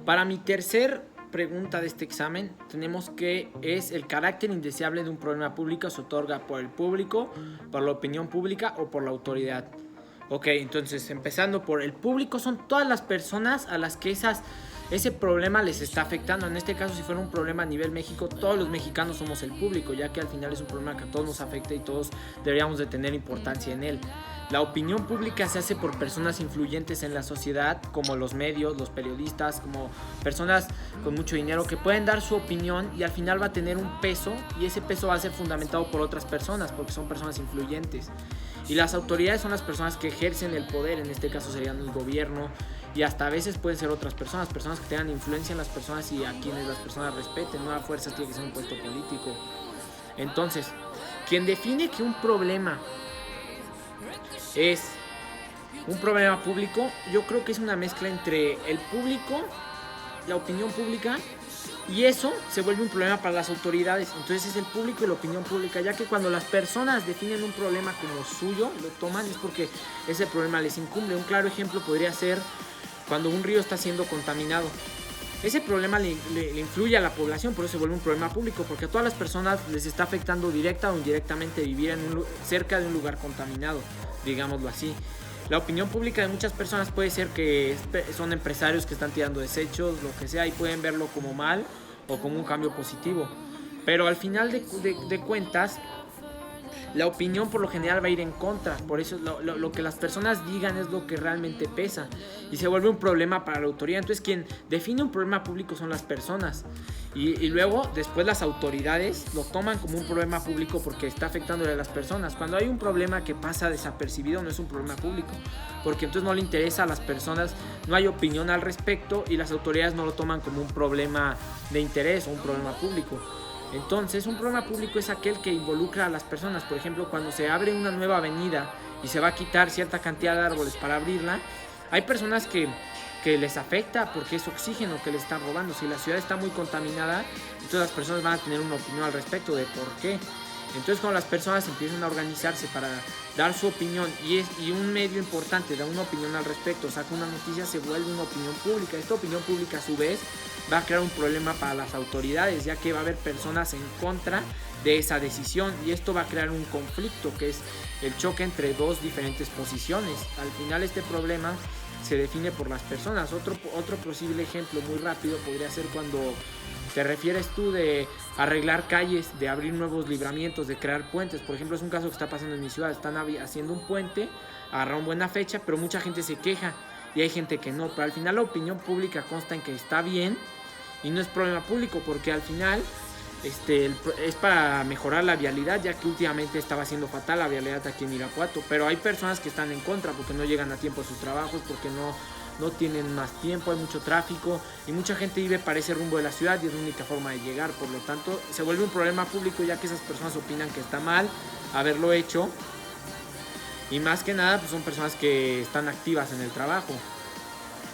Para mi tercer pregunta de este examen tenemos que es el carácter indeseable de un problema público se otorga por el público, por la opinión pública o por la autoridad. Ok, entonces empezando por el público son todas las personas a las que ese problema les está afectando. En este caso, si fuera un problema a nivel México, todos los mexicanos somos el público, ya que al final es un problema que a todos nos afecta y todos deberíamos de tener importancia en él. La opinión pública se hace por personas influyentes en la sociedad, como los medios, los periodistas, como personas con mucho dinero que pueden dar su opinión y al final va a tener un peso, y ese peso va a ser fundamentado por otras personas porque son personas influyentes. Y las autoridades son las personas que ejercen el poder, en este caso serían el gobierno, y hasta a veces pueden ser otras personas que tengan influencia en las personas y a quienes las personas respeten, no a fuerzas tiene que ser un puesto político. Entonces, quien define que un problema es un problema público, yo creo que es una mezcla entre el público, la opinión pública, y eso se vuelve un problema para las autoridades. Entonces es el público y la opinión pública, ya que cuando las personas definen un problema como suyo, lo toman, es porque ese problema les incumbe. Un claro ejemplo podría ser cuando un río está siendo contaminado. Ese problema le influye a la población, por eso se vuelve un problema público, porque a todas las personas les está afectando directa o indirectamente vivir cerca de un lugar contaminado, digámoslo así. La opinión pública de muchas personas puede ser que son empresarios que están tirando desechos, lo que sea, y pueden verlo como mal o como un cambio positivo. Pero al final de cuentas, la opinión por lo general va a ir en contra. Por eso lo que las personas digan es lo que realmente pesa y se vuelve un problema para la autoridad. Entonces quien define un problema público son las personas y luego después las autoridades lo toman como un problema público porque está afectándole a las personas. Cuando hay un problema que pasa desapercibido no es un problema público, porque entonces no le interesa a las personas, no hay opinión al respecto y las autoridades no lo toman como un problema de interés o un problema público. Entonces, un problema público es aquel que involucra a las personas. Por ejemplo, cuando se abre una nueva avenida y se va a quitar cierta cantidad de árboles para abrirla, hay personas que les afecta porque es oxígeno que le están robando. Si la ciudad está muy contaminada, entonces las personas van a tener una opinión al respecto de por qué. Entonces, cuando las personas empiezan a organizarse para dar su opinión y un medio importante da una opinión al respecto, saca una noticia, se vuelve una opinión pública. Esta opinión pública, a su vez, va a crear un problema para las autoridades, ya que va a haber personas en contra de esa decisión y esto va a crear un conflicto que es el choque entre dos diferentes posiciones. Al final este problema se define por las personas. Otro posible ejemplo muy rápido podría ser cuando te refieres tú de arreglar calles, de abrir nuevos libramientos, de crear puentes. Por ejemplo, es un caso que está pasando en mi ciudad. Están haciendo un puente, agarraron buena fecha, pero mucha gente se queja y hay gente que no. Pero al final la opinión pública consta en que está bien y no es problema público, porque al final es para mejorar la vialidad, ya que últimamente estaba siendo fatal la vialidad aquí en Irapuato. Pero hay personas que están en contra porque no llegan a tiempo a sus trabajos, porque no tienen más tiempo, hay mucho tráfico y mucha gente vive para ese rumbo de la ciudad y es la única forma de llegar. Por lo tanto, se vuelve un problema público, ya que esas personas opinan que está mal haberlo hecho y más que nada pues son personas que están activas en el trabajo.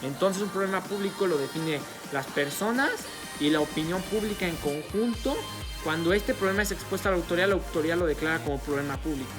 Entonces un problema público lo define las personas y la opinión pública en conjunto. Cuando este problema es expuesto a la autoridad lo declara como problema público.